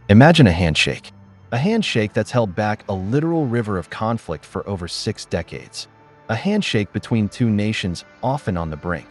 Imagine a handshake. A handshake that's held back a literal river of conflict for over 6 decades. A handshake between two nations often on the brink.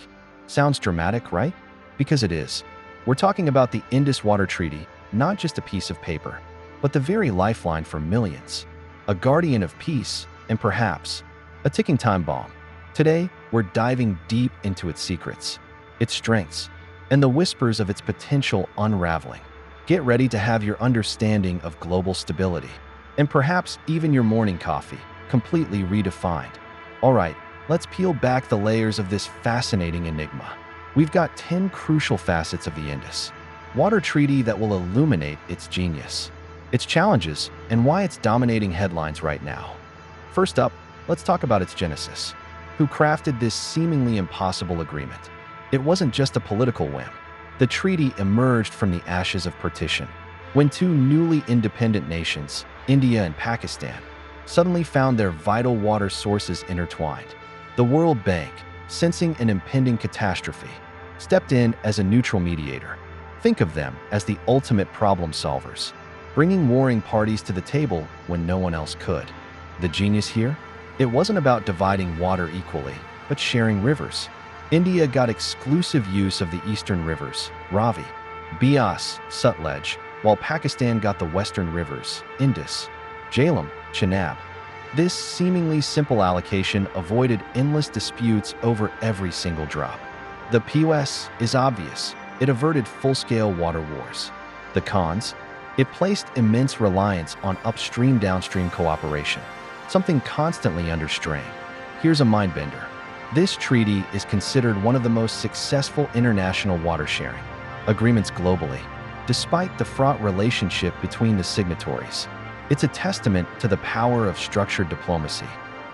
Sounds dramatic, right? Because it is. We're talking about the Indus Water Treaty, not just a piece of paper, but the very lifeline for millions. A guardian of peace, and perhaps a ticking time bomb. Today, we're diving deep into its secrets, its strengths, and the whispers of its potential unraveling. Get ready to have your understanding of global stability, and perhaps even your morning coffee, completely redefined. All right, let's peel back the layers of this fascinating enigma. We've got 10 crucial facets of the Indus Water Treaty that will illuminate its genius, its challenges, and why it's dominating headlines right now. First up, let's talk about its genesis. Who crafted this seemingly impossible agreement? It wasn't just a political whim. The treaty emerged from the ashes of partition, when two newly independent nations, India and Pakistan, suddenly found their vital water sources intertwined. The World Bank, sensing an impending catastrophe, stepped in as a neutral mediator. Think of them as the ultimate problem solvers, bringing warring parties to the table when no one else could. The genius here? It wasn't about dividing water equally, but sharing rivers. India got exclusive use of the eastern rivers, Ravi, Beas, Sutlej, while Pakistan got the western rivers, Indus, Jhelum, Chenab. This seemingly simple allocation avoided endless disputes over every single drop. The POS is obvious. It averted full-scale water wars. The cons? It placed immense reliance on upstream-downstream cooperation, something constantly under strain. Here's a mind-bender. This treaty is considered one of the most successful international water-sharing agreements globally, despite the fraught relationship between the signatories. It's a testament to the power of structured diplomacy,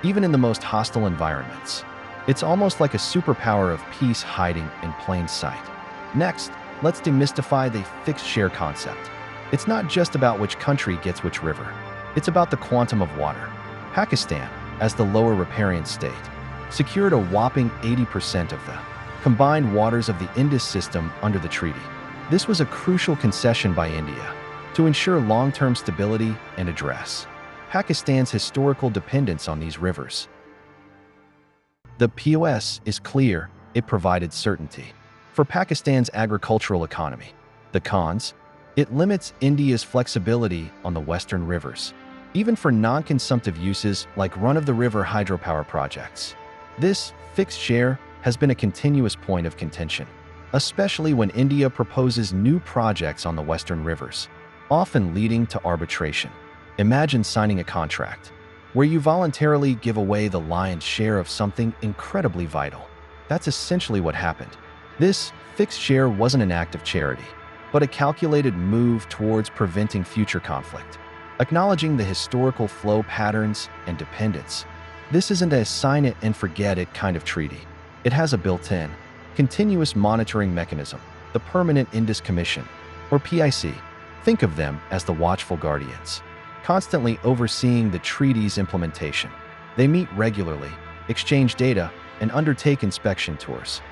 even in the most hostile environments. It's almost like a superpower of peace hiding in plain sight. Next, let's demystify the fixed share concept. It's not just about which country gets which river. It's about the quantum of water. Pakistan, as the lower riparian state, secured a whopping 80% of the combined waters of the Indus system under the treaty. This was a crucial concession by India to ensure long-term stability and address Pakistan's historical dependence on these rivers. The POS is clear. It provided certainty for Pakistan's agricultural economy. The cons? It limits India's flexibility on the western rivers, even for non-consumptive uses like run-of-the-river hydropower projects. This fixed share has been a continuous point of contention, especially when India proposes new projects on the western rivers, often leading to arbitration. Imagine signing a contract where you voluntarily give away the lion's share of something incredibly vital. That's essentially what happened. This fixed share wasn't an act of charity, but a calculated move towards preventing future conflict, acknowledging the historical flow patterns and dependence. This isn't a sign-it-and-forget-it kind of treaty. It has a built-in, continuous monitoring mechanism, the Permanent Indus Commission, or PIC. Think of them as the watchful guardians, constantly overseeing the treaty's implementation. They meet regularly, exchange data, and undertake inspection tours.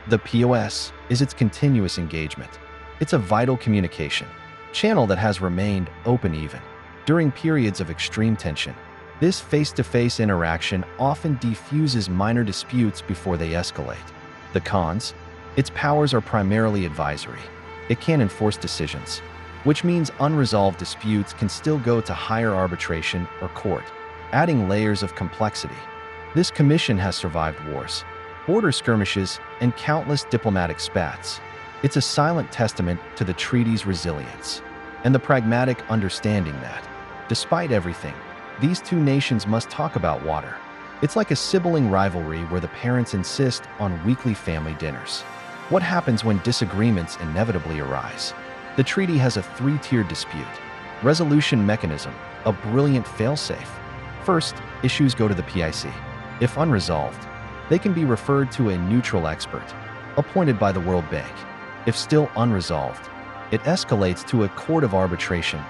The POS is its continuous engagement. It's a vital communication channel that has remained open even during periods of extreme tension. This face-to-face interaction often defuses minor disputes before they escalate. The cons? Its powers are primarily advisory. It can't enforce decisions, which means unresolved disputes can still go to higher arbitration or court, adding layers of complexity. This commission has survived wars, border skirmishes, and countless diplomatic spats. It's a silent testament to the treaty's resilience and the pragmatic understanding that, despite everything, these two nations must talk about water. It's like a sibling rivalry where the parents insist on weekly family dinners. What happens when disagreements inevitably arise? The treaty has a three-tiered dispute resolution mechanism, a brilliant failsafe. First, issues go to the PIC. If unresolved, they can be referred to a neutral expert, appointed by the World Bank. If still unresolved, it escalates to a court of arbitration.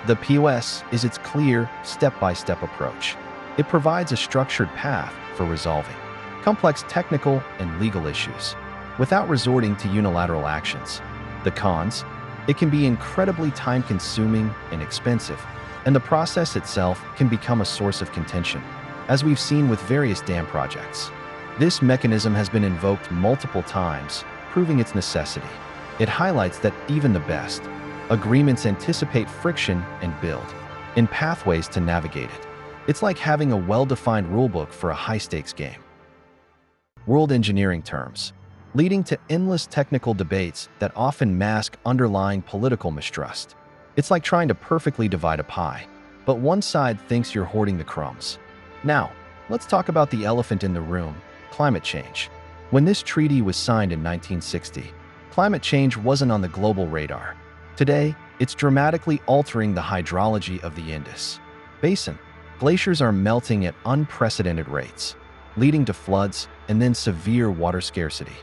The POS is its clear, step-by-step approach. It provides a structured path for resolving complex technical and legal issues without resorting to unilateral actions. The cons? It can be incredibly time-consuming and expensive, and the process itself can become a source of contention, as we've seen with various dam projects. This mechanism has been invoked multiple times, proving its necessity. It highlights that even the best agreements anticipate friction and build in pathways to navigate it. It's like having a well-defined rulebook for a high-stakes game. World engineering terms, leading to endless technical debates that often mask underlying political mistrust. It's like trying to perfectly divide a pie, but one side thinks you're hoarding the crumbs. Now, let's talk about the elephant in the room, climate change. When this treaty was signed in 1960, climate change wasn't on the global radar. Today, it's dramatically altering the hydrology of the Indus Basin. Glaciers are melting at unprecedented rates, leading to floods and then severe water scarcity.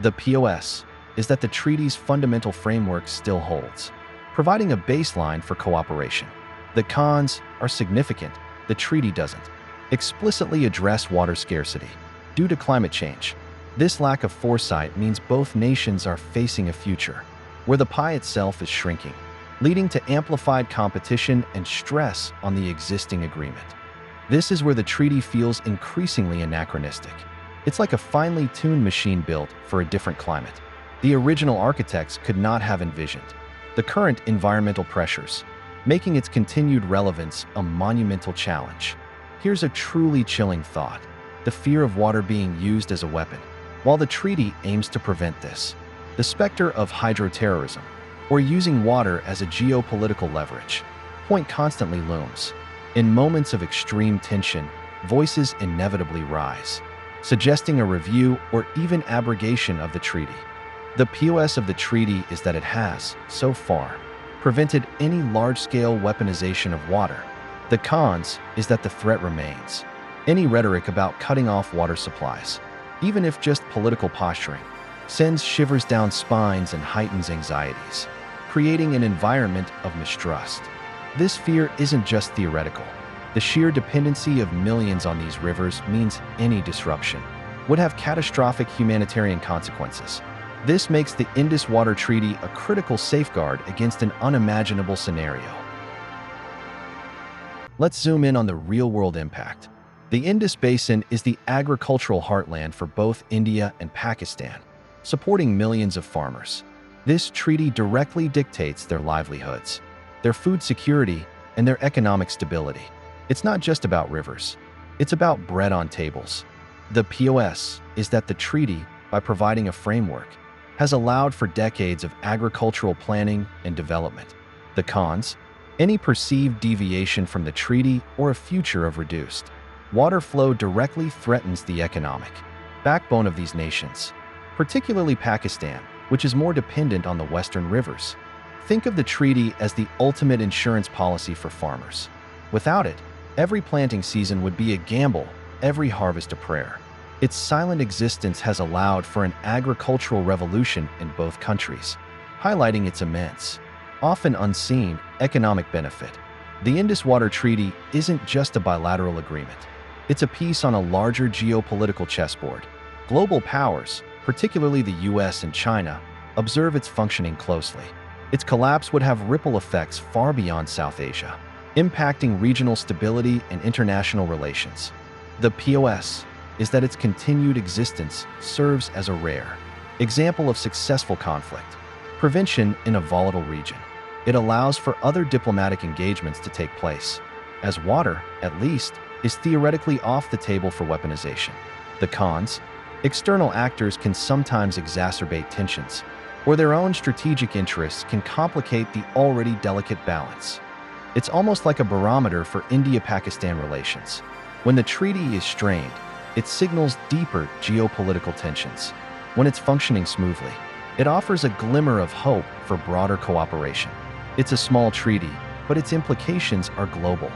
The POS is that the treaty's fundamental framework still holds, providing a baseline for cooperation. The cons are significant. The treaty doesn't explicitly address water scarcity due to climate change. This lack of foresight means both nations are facing a future where the pie itself is shrinking, leading to amplified competition and stress on the existing agreement. This is where the treaty feels increasingly anachronistic. It's like a finely tuned machine built for a different climate. The original architects could not have envisioned the current environmental pressures, making its continued relevance a monumental challenge. Here's a truly chilling thought: the fear of water being used as a weapon. While the treaty aims to prevent this, the specter of hydroterrorism, or using water as a geopolitical leverage point, constantly looms. In moments of extreme tension, voices inevitably rise, suggesting a review or even abrogation of the treaty. The POS of the treaty is that it has, so far, prevented any large-scale weaponization of water. The cons is that the threat remains. Any rhetoric about cutting off water supplies, even if just political posturing, sends shivers down spines and heightens anxieties, creating an environment of mistrust. This fear isn't just theoretical. The sheer dependency of millions on these rivers means any disruption would have catastrophic humanitarian consequences. This makes the Indus Water Treaty a critical safeguard against an unimaginable scenario. Let's zoom in on the real-world impact. The Indus Basin is the agricultural heartland for both India and Pakistan, supporting millions of farmers. This treaty directly dictates their livelihoods, their food security, and their economic stability. It's not just about rivers. It's about bread on tables. The POS is that the treaty, by providing a framework, has allowed for decades of agricultural planning and development. The cons: any perceived deviation from the treaty or a future of reduced water flow directly threatens the economic backbone of these nations, particularly Pakistan, which is more dependent on the western rivers. Think of the treaty as the ultimate insurance policy for farmers. Without it, every planting season would be a gamble, every harvest a prayer. Its silent existence has allowed for an agricultural revolution in both countries, highlighting its immense, often unseen, economic benefit. The Indus Water Treaty isn't just a bilateral agreement. It's a piece on a larger geopolitical chessboard. Global powers, particularly the US and China, observe its functioning closely. Its collapse would have ripple effects far beyond South Asia, impacting regional stability and international relations. The POS is that its continued existence serves as a rare example of successful conflict prevention in a volatile region. It allows for other diplomatic engagements to take place, as water, at least, is theoretically off the table for weaponization. The cons: external actors can sometimes exacerbate tensions, or their own strategic interests can complicate the already delicate balance. It's almost like a barometer for India-Pakistan relations. When the treaty is strained, it signals deeper geopolitical tensions. When it's functioning smoothly, it offers a glimmer of hope for broader cooperation. It's a small treaty, but its implications are global.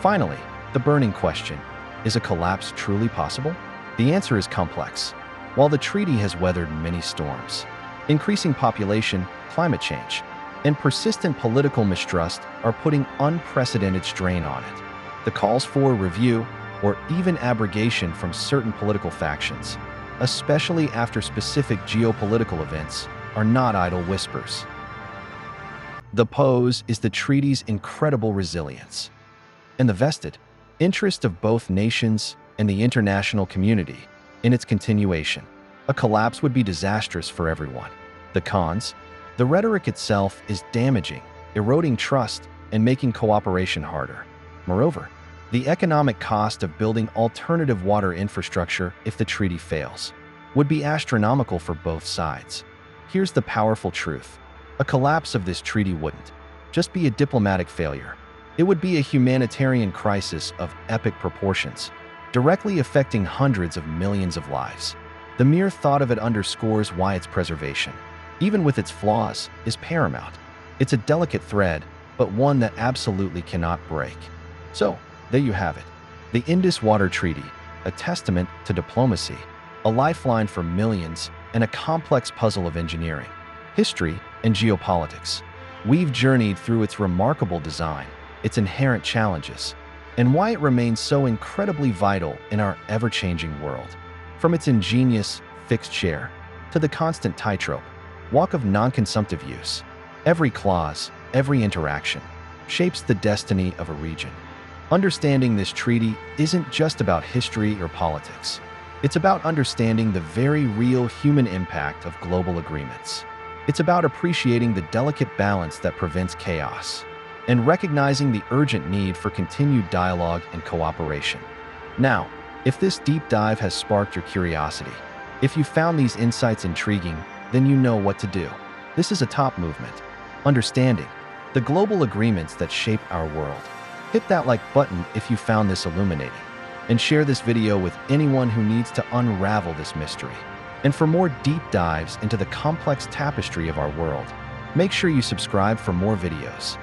Finally, the burning question: is a collapse truly possible? The answer is complex. While the treaty has weathered many storms, increasing population, climate change, and persistent political mistrust are putting unprecedented strain on it. The calls for review or even abrogation from certain political factions, especially after specific geopolitical events, are not idle whispers. The pose is the treaty's incredible resilience and the vested interest of both nations and the international community in its continuation. A collapse would be disastrous for everyone. The cons? The rhetoric itself is damaging, eroding trust, and making cooperation harder. Moreover, the economic cost of building alternative water infrastructure if the treaty fails would be astronomical for both sides. Here's the powerful truth. A collapse of this treaty wouldn't just be a diplomatic failure. It would be a humanitarian crisis of epic proportions, directly affecting hundreds of millions of lives. The mere thought of it underscores why its preservation, even with its flaws, is paramount. It's a delicate thread, but one that absolutely cannot break. So, there you have it. The Indus Water Treaty, a testament to diplomacy, a lifeline for millions, and a complex puzzle of engineering, history, and geopolitics. We've journeyed through its remarkable design, its inherent challenges, and why it remains so incredibly vital in our ever-changing world. From its ingenious fixed share to the constant tightrope walk of non-consumptive use, every clause, every interaction shapes the destiny of a region. Understanding this treaty isn't just about history or politics. It's about understanding the very real human impact of global agreements. It's about appreciating the delicate balance that prevents chaos and recognizing the urgent need for continued dialogue and cooperation. Now, if this deep dive has sparked your curiosity, if you found these insights intriguing, then you know what to do. This is a top movement. Understanding the global agreements that shape our world. Hit that like button if you found this illuminating, and share this video with anyone who needs to unravel this mystery. And for more deep dives into the complex tapestry of our world, make sure you subscribe for more videos.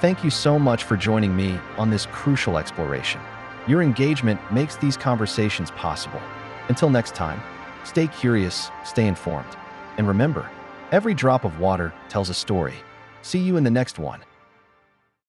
Thank you so much for joining me on this crucial exploration. Your engagement makes these conversations possible. Until next time, stay curious, stay informed, and remember, every drop of water tells a story. See you in the next one.